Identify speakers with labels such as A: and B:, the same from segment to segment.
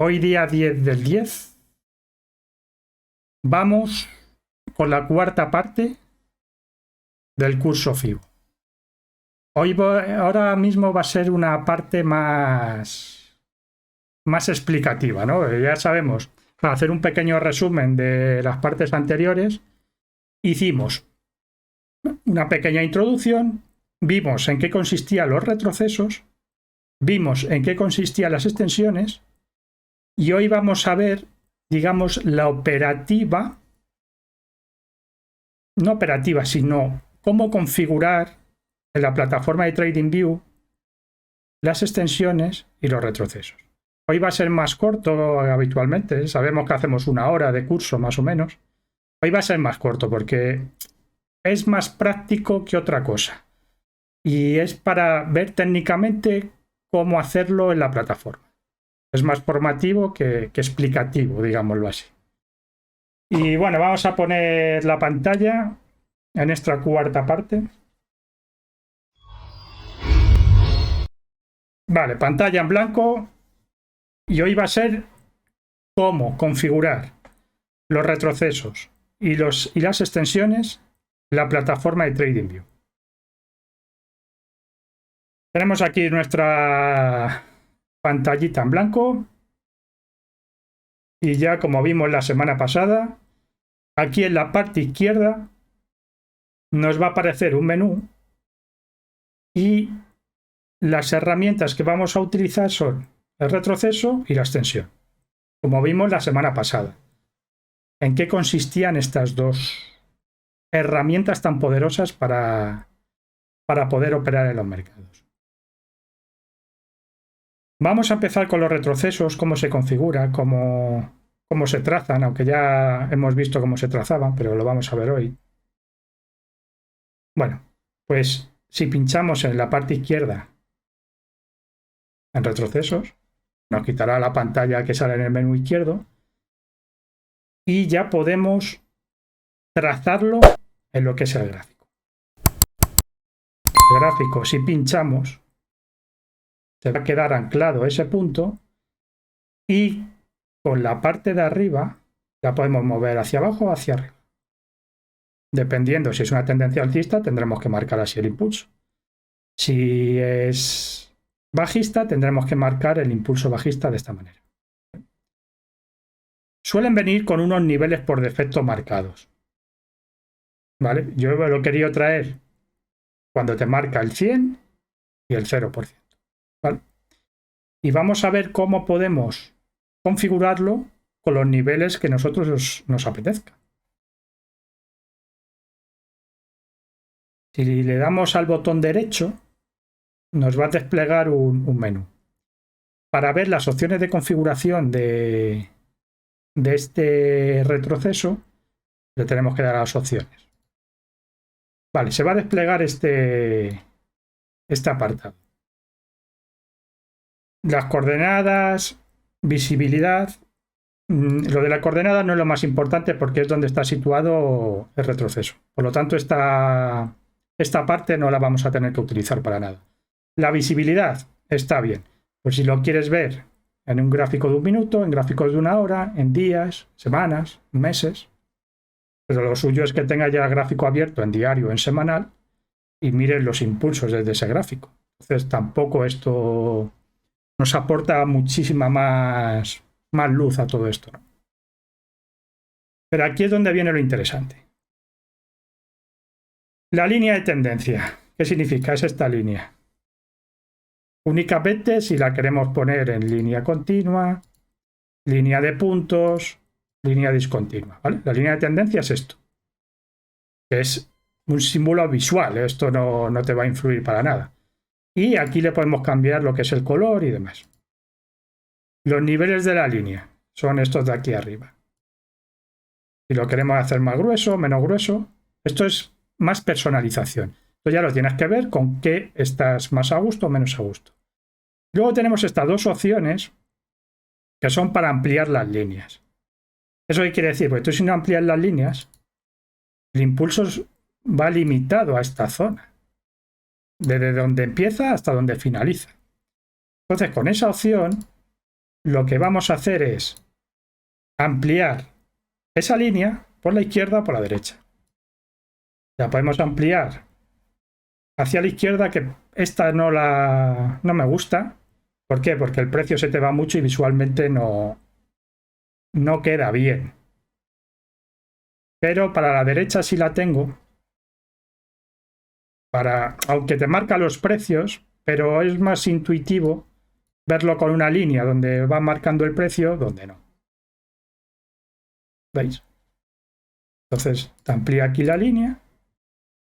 A: Hoy día 10 del 10. Vamos con la cuarta parte del curso FIBO. Ahora mismo va a ser una parte más explicativa, ¿no? Ya sabemos, para hacer un pequeño resumen de las partes anteriores, hicimos una pequeña introducción, vimos en qué consistían los retrocesos, vimos en qué consistían las extensiones y hoy vamos a ver, digamos, la operativa, no operativa, sino cómo configurar en la plataforma de TradingView las extensiones y los retrocesos. Hoy va a ser más corto habitualmente, sabemos que hacemos 1 hora de curso más o menos. Hoy va a ser más corto porque es más práctico que otra cosa y es para ver técnicamente cómo hacerlo en la plataforma. Es más formativo que explicativo, digámoslo así. Y bueno, vamos a poner la pantalla en esta cuarta parte. Vale, pantalla en blanco. Y hoy va a ser cómo configurar los retrocesos y las extensiones en la plataforma de TradingView. Tenemos aquí nuestra pantallita en blanco. Y ya como vimos la semana pasada, aquí en la parte izquierda nos va a aparecer un menú y las herramientas que vamos a utilizar son el retroceso y la extensión, como vimos la semana pasada. ¿En qué consistían estas dos herramientas tan poderosas para poder operar en los mercados? Vamos a empezar con los retrocesos, cómo se configura, cómo se trazan, aunque ya hemos visto cómo se trazaban, pero lo vamos a ver hoy. Bueno, pues si pinchamos en la parte izquierda en retrocesos, nos quitará la pantalla que sale en el menú izquierdo y ya podemos trazarlo en lo que es el gráfico. El gráfico, si pinchamos, se va a quedar anclado ese punto y con la parte de arriba la podemos mover hacia abajo o hacia arriba. Dependiendo si es una tendencia alcista, tendremos que marcar así el impulso. Si es bajista, tendremos que marcar el impulso bajista de esta manera. Suelen venir con unos niveles por defecto marcados. ¿Vale? Yo lo he querido traer cuando te marca el 100 y el 0%. ¿Vale? Y vamos a ver cómo podemos configurarlo con los niveles que nosotros nos apetezca. Si le damos al botón derecho, nos va a desplegar un menú. Para ver las opciones de configuración de este retroceso, le tenemos que dar a las opciones. Vale, se va a desplegar este apartado. Las coordenadas, visibilidad. Lo de la coordenada no es lo más importante porque es donde está situado el retroceso. Por lo tanto, esta parte no la vamos a tener que utilizar para nada. La visibilidad está bien. Pues si lo quieres ver en un gráfico de 1 minuto, en gráficos de 1 hora, en días, semanas, meses. Pero lo suyo es que tenga ya el gráfico abierto en diario o en semanal y mires los impulsos desde ese gráfico. Entonces tampoco esto nos aporta muchísima más luz a todo esto, ¿no? Pero aquí es donde viene lo interesante. La línea de tendencia. ¿Qué significa? Es esta línea. Únicamente si la queremos poner en línea continua, línea de puntos, línea discontinua, ¿vale? La línea de tendencia es esto. Es un símbolo visual, esto no te va a influir para nada. Y aquí le podemos cambiar lo que es el color y demás. Los niveles de la línea son estos de aquí arriba. Si lo queremos hacer más grueso, menos grueso, esto es más personalización. Esto ya lo tienes que ver con qué estás más a gusto o menos a gusto. Luego tenemos estas dos opciones que son para ampliar las líneas. ¿Eso qué quiere decir? Porque tú si no amplias las líneas, el impulso va limitado a esta zona. Desde donde empieza hasta donde finaliza. Entonces, con esa opción, lo que vamos a hacer es ampliar esa línea por la izquierda o por la derecha. La podemos ampliar hacia la izquierda, que esta no me gusta. ¿Por qué? Porque el precio se te va mucho y visualmente no queda bien. Pero para la derecha sí la tengo. Aunque te marca los precios, pero es más intuitivo verlo con una línea donde va marcando el precio, donde no. ¿Veis? Entonces te amplía aquí la línea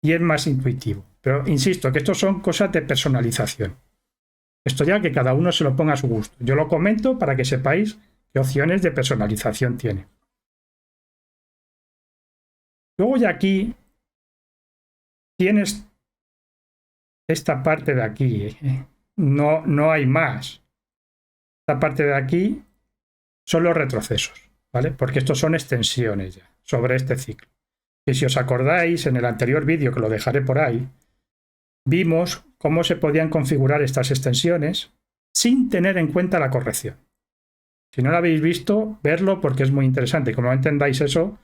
A: y es más intuitivo. Pero insisto que esto son cosas de personalización. Esto ya que cada uno se lo ponga a su gusto. Yo lo comento para que sepáis qué opciones de personalización tiene. Luego ya aquí tienes esta parte de aquí. No hay más. Esta parte de aquí son los retrocesos, ¿vale? Porque estos son extensiones ya sobre este ciclo. Y si os acordáis, en el anterior vídeo, que lo dejaré por ahí, vimos cómo se podían configurar estas extensiones sin tener en cuenta la corrección. Si no lo habéis visto, verlo porque es muy interesante. Como no entendáis eso,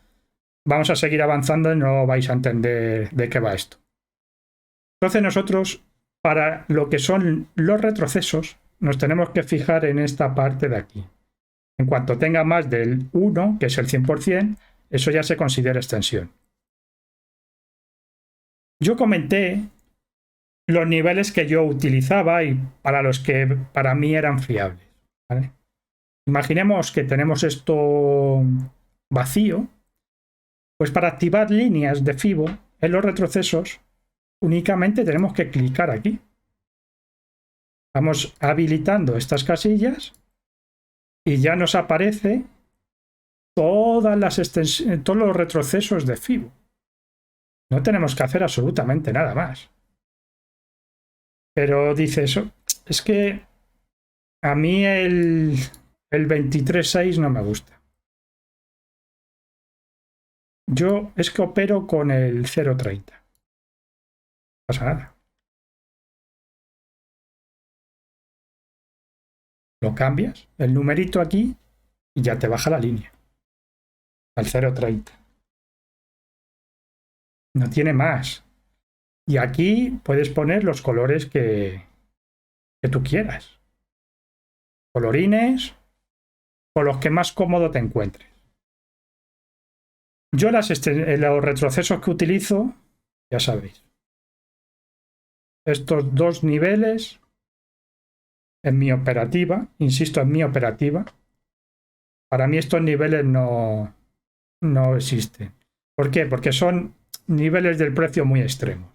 A: vamos a seguir avanzando y no vais a entender de qué va esto. Entonces nosotros, para lo que son los retrocesos, nos tenemos que fijar en esta parte de aquí. En cuanto tenga más del 1, que es el 100%, eso ya se considera extensión. Yo comenté los niveles que yo utilizaba y para los que para mí eran fiables, ¿vale? Imaginemos que tenemos esto vacío, pues para activar líneas de FIBO en los retrocesos únicamente tenemos que clicar aquí. Vamos habilitando estas casillas y ya nos aparece todas las todos los retrocesos de FIBO. No tenemos que hacer absolutamente nada más. Pero dice eso, es que a mí el 23.6 no me gusta. Yo es que opero con el 0.30. No pasa nada. Lo cambias, el numerito aquí, y ya te baja la línea. Al 0.30. No tiene más. Y aquí puedes poner los colores que tú quieras. Colorines, con los que más cómodo te encuentres. Yo los retrocesos que utilizo, ya sabéis. Estos dos niveles en mi operativa, insisto, en mi operativa. Para mí estos niveles no existen. ¿Por qué? Porque son niveles del precio muy extremos.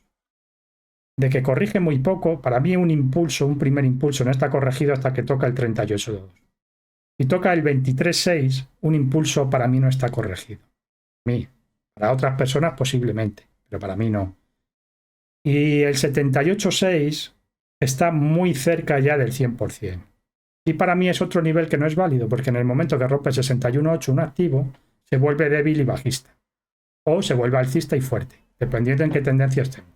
A: De que corrige muy poco, para mí un primer impulso no está corregido hasta que toca el 38.2. Si toca el 23.6, un impulso para mí no está corregido. Para mí. Para otras personas posiblemente, pero para mí no. Y el 78.6 está muy cerca ya del 100%. Y para mí es otro nivel que no es válido, porque en el momento que rompe el 61.8 un activo, se vuelve débil y bajista. O se vuelve alcista y fuerte, dependiendo en qué tendencia estemos.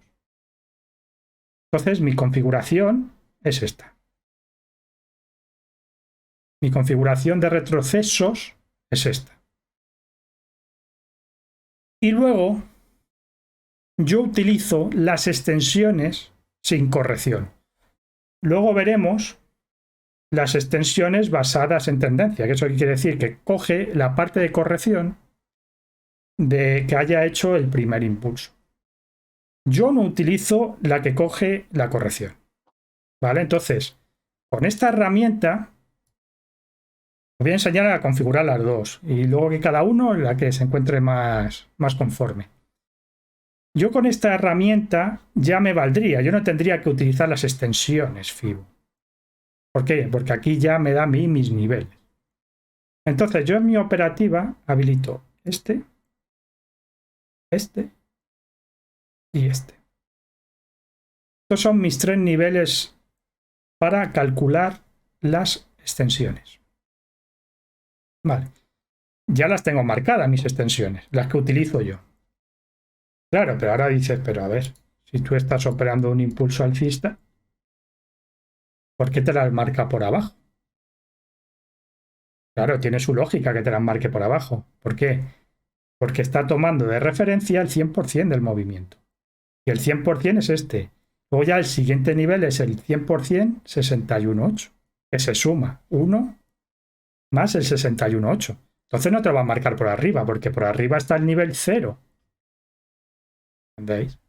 A: Entonces mi configuración es esta. Mi configuración de retrocesos es esta. Y luego yo utilizo las extensiones sin corrección. Luego veremos las extensiones basadas en tendencia, que eso quiere decir que coge la parte de corrección de que haya hecho el primer impulso. Yo no utilizo la que coge la corrección. ¿Vale? Entonces, con esta herramienta os voy a enseñar a configurar las dos y luego que cada uno la que se encuentre más conforme. Yo con esta herramienta ya me valdría, yo no tendría que utilizar las extensiones FIBO. ¿Por qué? Porque aquí ya me da a mí mis niveles. Entonces yo en mi operativa habilito este y este. Estos son mis tres niveles para calcular las extensiones. Vale. Ya las tengo marcadas mis extensiones, las que utilizo yo. Claro, pero ahora dices, pero a ver, si tú estás operando un impulso alcista, ¿por qué te las marca por abajo? Claro, tiene su lógica que te las marque por abajo. ¿Por qué? Porque está tomando de referencia el 100% del movimiento. Y el 100% es este. Luego ya el siguiente nivel es el 100% 61,8, que se suma 1 más el 61,8. Entonces no te lo va a marcar por arriba, porque por arriba está el nivel 0. ¿Entendéis?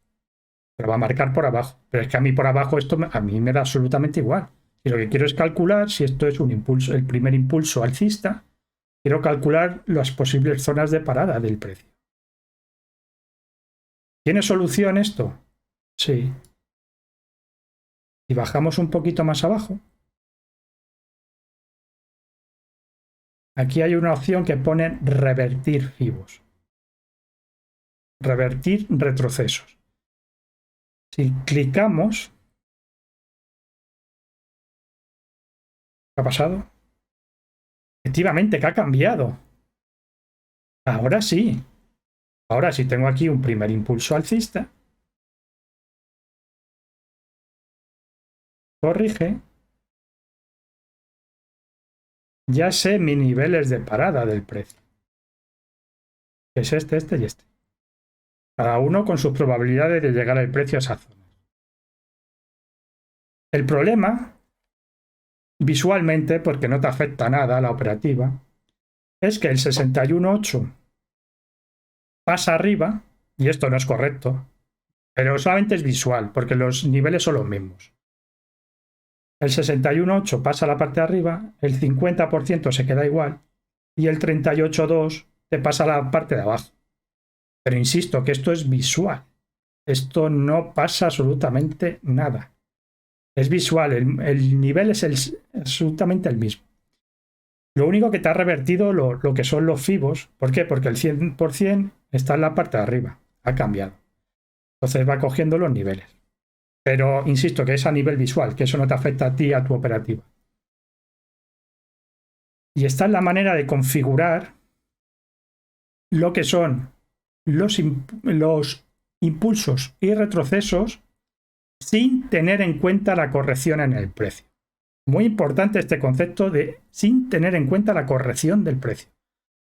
A: Te lo va a marcar por abajo. Pero es que a mí por abajo esto a mí me da absolutamente igual. Y lo que quiero es calcular si esto es un impulso, el primer impulso alcista. Quiero calcular las posibles zonas de parada del precio. ¿Tiene solución esto? Sí. Y bajamos un poquito más abajo. Aquí hay una opción que pone revertir fibos. Revertir retrocesos. Si clicamos, ¿qué ha pasado? Efectivamente, que ha cambiado. Ahora sí. Ahora sí tengo aquí un primer impulso alcista. Corrige. Ya sé mis niveles de parada del precio. Es este y este. Cada uno con sus probabilidades de llegar al precio a esa zona. El problema, visualmente, porque no te afecta nada a la operativa, es que el 61,8 pasa arriba, y esto no es correcto, pero solamente es visual, porque los niveles son los mismos. El 61,8 pasa a la parte de arriba, el 50% se queda igual, y el 38,2 te pasa a la parte de abajo. Pero insisto que esto es visual. Esto no pasa absolutamente nada. Es visual, el nivel es absolutamente el mismo. Lo único que te ha revertido lo que son los fibos. ¿Por qué? Porque el 100% está en la parte de arriba. Ha cambiado. Entonces va cogiendo los niveles. Pero insisto que es a nivel visual, que eso no te afecta a ti, a tu operativa. Y esta es la manera de configurar lo que son los impulsos y retrocesos sin tener en cuenta la corrección en el precio. Muy importante este concepto de sin tener en cuenta la corrección del precio.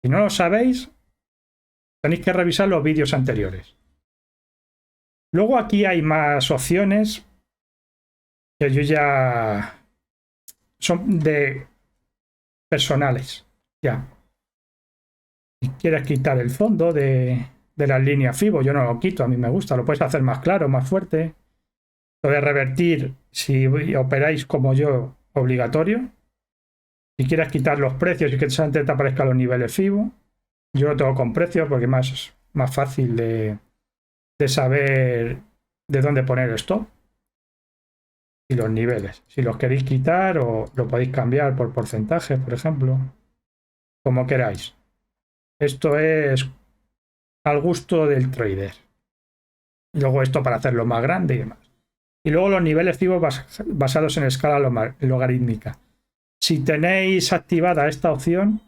A: Si no lo sabéis, tenéis que revisar los vídeos anteriores. Luego aquí hay más opciones que yo ya son de personales. Ya. Si quieres quitar el fondo de las líneas FIBO, yo no lo quito, a mí me gusta, lo puedes hacer más claro, más fuerte. Lo de revertir, si operáis como yo, obligatorio. Si quieres quitar los precios y que solamente te aparezcan los niveles FIBO, yo lo tengo con precios porque es más fácil de saber de dónde poner el stop y los niveles. Si los queréis quitar o lo podéis cambiar por porcentajes, por ejemplo, como queráis. Esto es al gusto del trader. Y luego esto para hacerlo más grande y demás. Y luego los niveles FIBO basados en escala logarítmica. Si tenéis activada esta opción,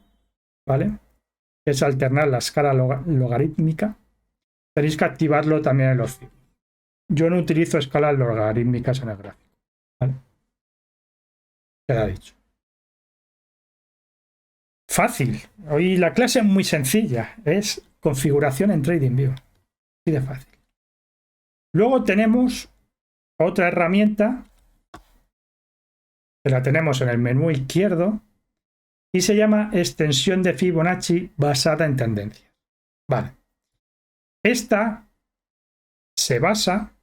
A: ¿vale? Es alternar la escala logarítmica, tenéis que activarlo también en los FIBO. Yo no utilizo escalas logarítmicas en el gráfico, ¿vale? Queda dicho. Fácil. Hoy la clase es muy sencilla. Es configuración en TradingView. Así de fácil. Luego tenemos otra herramienta que la tenemos en el menú izquierdo y se llama extensión de Fibonacci basada en tendencias. Vale. Esta se basa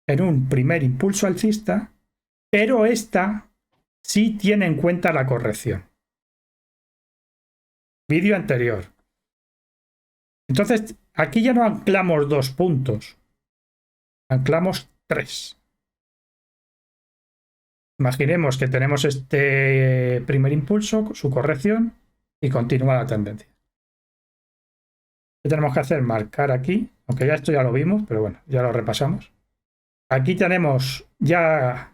A: en un primer impulso alcista, pero esta sí tiene en cuenta la corrección. Vídeo anterior. Entonces, aquí ya no anclamos 2 puntos, anclamos 3. Imaginemos que tenemos este primer impulso, su corrección, y continúa la tendencia. ¿Qué tenemos que hacer? Marcar aquí, aunque ya esto ya lo vimos, pero bueno, ya lo repasamos. Aquí tenemos ya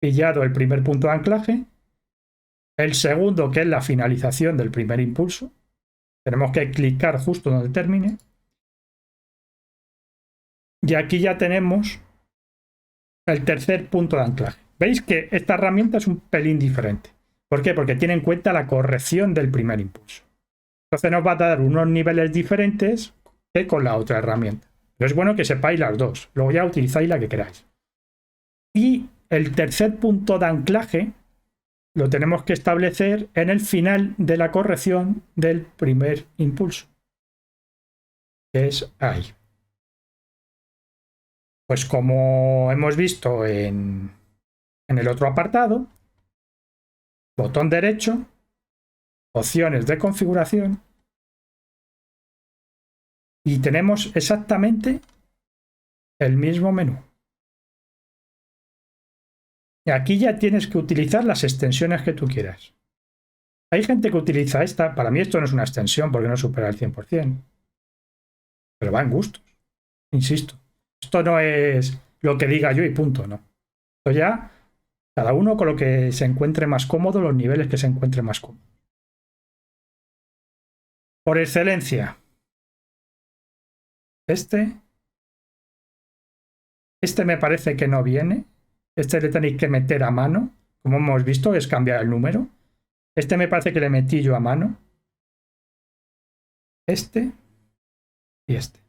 A: pillado el primer punto de anclaje, el segundo, que es la finalización del primer impulso. Tenemos que clicar justo donde termine. Y aquí ya tenemos el tercer punto de anclaje. Veis que esta herramienta es un pelín diferente. ¿Por qué? Porque tiene en cuenta la corrección del primer impulso. Entonces nos va a dar unos niveles diferentes que con la otra herramienta. Pero es bueno que sepáis las dos. Luego ya utilizáis la que queráis. Y el tercer punto de anclaje lo tenemos que establecer en el final de la corrección del primer impulso, que es ahí. Pues como hemos visto en el otro apartado, botón derecho, opciones de configuración, y tenemos exactamente el mismo menú. Y aquí ya tienes que utilizar las extensiones que tú quieras. Hay gente que utiliza esta, para mí esto no es una extensión porque no supera el 100%, pero va en gustos, insisto. Esto no es lo que diga yo y punto, no. Esto ya, cada uno con lo que se encuentre más cómodo, los niveles que se encuentre más cómodo. Por excelencia, este me parece que no viene. Este le tenéis que meter a mano. Como hemos visto, es cambiar el número. Este me parece que le metí yo a mano. Este y este.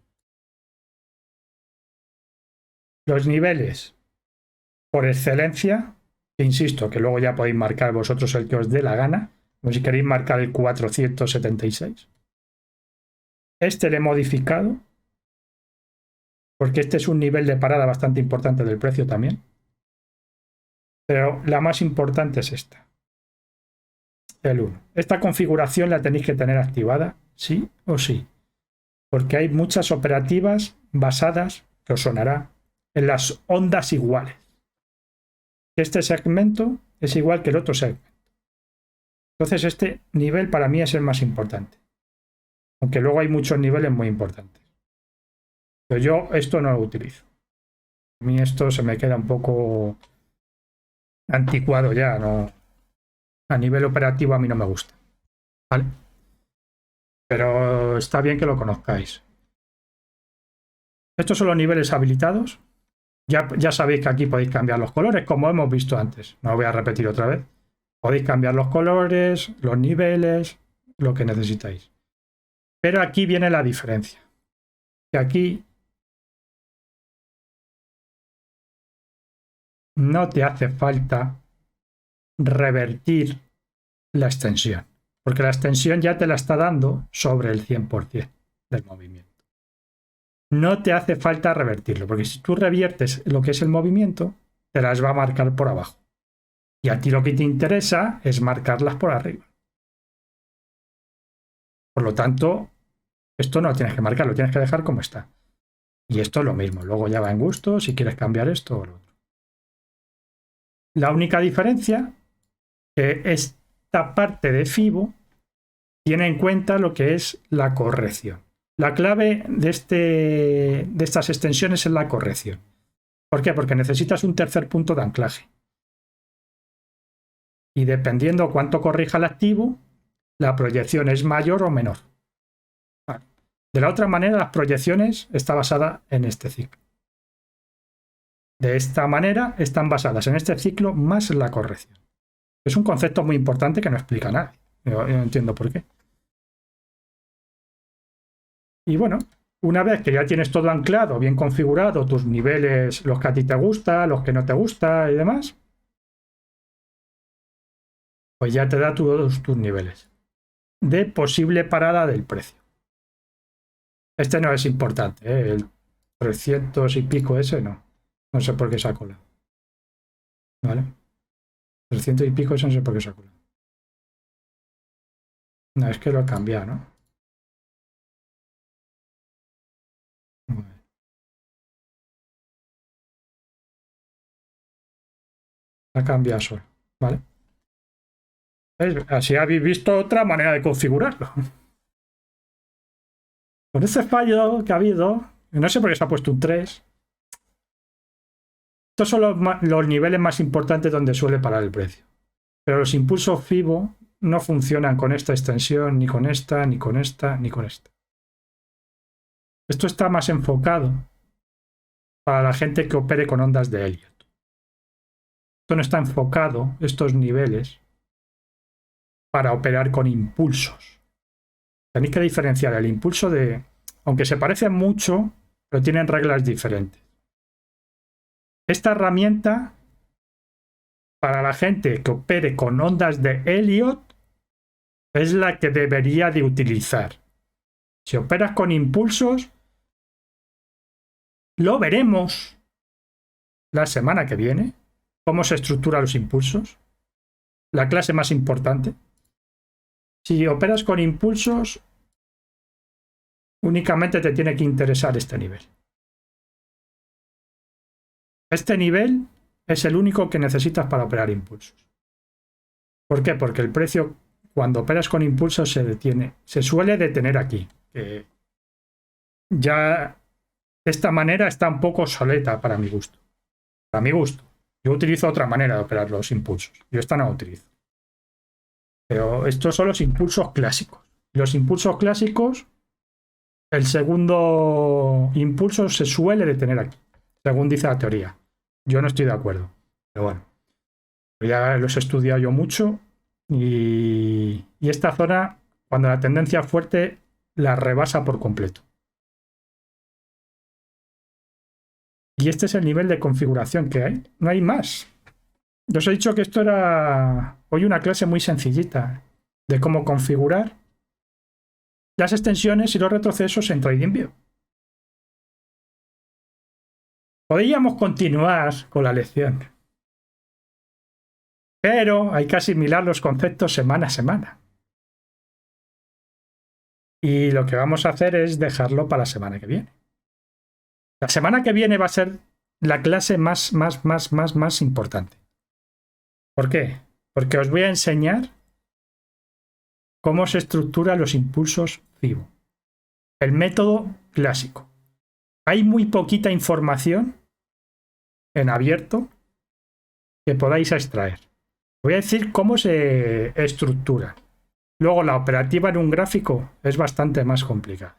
A: Los niveles, por excelencia, que insisto, que luego ya podéis marcar vosotros el que os dé la gana, como si queréis marcar el 476. Este le he modificado, porque este es un nivel de parada bastante importante del precio también. Pero la más importante es esta. El 1. Esta configuración la tenéis que tener activada, sí o sí. Porque hay muchas operativas basadas, que os sonará, en las ondas iguales. Este segmento es igual que el otro segmento. Entonces este nivel para mí es el más importante. Aunque luego hay muchos niveles muy importantes. Pero yo esto no lo utilizo. A mí esto se me queda un poco anticuado ya, no. A nivel operativo a mí no me gusta. ¿Vale? Pero está bien que lo conozcáis. Estos son los niveles habilitados. Ya sabéis que aquí podéis cambiar los colores, como hemos visto antes. No lo voy a repetir otra vez. Podéis cambiar los colores, los niveles, lo que necesitáis. Pero aquí viene la diferencia. Que aquí no te hace falta revertir la extensión, porque la extensión ya te la está dando sobre el 100% del movimiento. No te hace falta revertirlo, porque si tú reviertes lo que es el movimiento, te las va a marcar por abajo. Y a ti lo que te interesa es marcarlas por arriba. Por lo tanto, esto no lo tienes que marcar, lo tienes que dejar como está. Y esto es lo mismo, luego ya va en gusto si quieres cambiar esto o lo otro. La única diferencia que esta parte de FIBO tiene en cuenta lo que es la corrección. La clave de estas extensiones es la corrección. ¿Por qué? Porque necesitas un tercer punto de anclaje. Y dependiendo cuánto corrija el activo, la proyección es mayor o menor. De la otra manera, las proyecciones están basadas en este ciclo. De esta manera, están basadas en este ciclo más la corrección. Es un concepto muy importante que no explica nadie. Yo no entiendo por qué. Y bueno, una vez que ya tienes todo anclado, bien configurado, tus niveles, los que a ti te gusta, los que no te gusta y demás, pues ya te da todos tus niveles de posible parada del precio. Este no es importante, ¿eh? El 300 y pico ese no. No sé por qué se ha colado. ¿Vale? 300 y pico ese no sé por qué se ha colado. No, es que lo he cambiado, ¿no? Ha cambiado solo, ¿vale? Así habéis visto otra manera de configurarlo. Con ese fallo que ha habido, no sé por qué se ha puesto un 3. Estos son los niveles más importantes donde suele parar el precio. Pero los impulsos FIBO no funcionan con esta extensión, ni con esta, ni con esta, ni con esta. Esto está más enfocado para la gente que opere con ondas de Elliott. Esto no está enfocado, estos niveles, para operar con impulsos. Tenéis que diferenciar el impulso de... Aunque se parecen mucho, pero tienen reglas diferentes. Esta herramienta, para la gente que opere con ondas de Elliott, es la que debería de utilizar. Si operas con impulsos, lo veremos la semana que viene, cómo se estructuran los impulsos, la clase más importante. Si operas con impulsos, únicamente te tiene que interesar este nivel. Este nivel es el único que necesitas para operar impulsos. ¿Por qué? Porque el precio, cuando operas con impulsos, se suele detener aquí. Ya de esta manera está un poco obsoleta para mi gusto. Para mi gusto. Yo utilizo otra manera de operar los impulsos. Yo esta no la utilizo. Pero estos son los impulsos clásicos. Los impulsos clásicos, el segundo impulso se suele detener aquí, según dice la teoría. Yo no estoy de acuerdo. Pero bueno, ya los he estudiado yo mucho y esta zona, cuando la tendencia es fuerte, la rebasa por completo. Y este es el nivel de configuración que hay. No hay más. Yo os he dicho que esto era hoy una clase muy sencillita de cómo configurar las extensiones y los retrocesos en TradingView. Podríamos continuar con la lección, pero hay que asimilar los conceptos semana a semana. Y lo que vamos a hacer es dejarlo para la semana que viene. La semana que viene va a ser la clase más importante. ¿Por qué? Porque os voy a enseñar cómo se estructuran los impulsos FIBO. El método clásico. Hay muy poquita información en abierto que podáis extraer. Voy a decir cómo se estructura. Luego la operativa en un gráfico es bastante más complicada.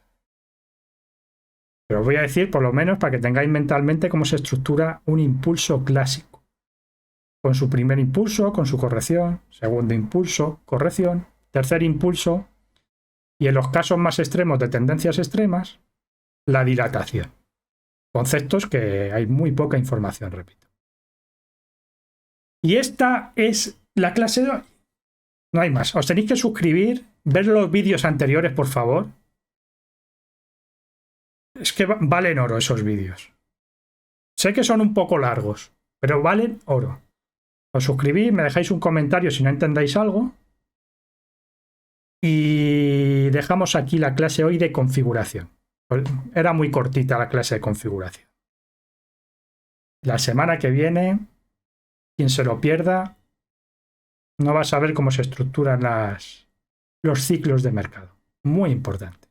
A: Pero os voy a decir por lo menos para que tengáis mentalmente cómo se estructura un impulso clásico. Con su primer impulso, con su corrección, segundo impulso, corrección, tercer impulso y en los casos más extremos de tendencias extremas, la dilatación. Conceptos que hay muy poca información, repito. Y esta es la clase de hoy. No hay más. Os tenéis que suscribir, ver los vídeos anteriores, por favor. Es que valen oro esos vídeos. Sé que son un poco largos, pero valen oro. Os suscribís, me dejáis un comentario si no entendéis algo. Y dejamos aquí la clase hoy de configuración. Era muy cortita la clase de configuración. La semana que viene, quien se lo pierda, no va a saber cómo se estructuran los ciclos de mercado. Muy importante.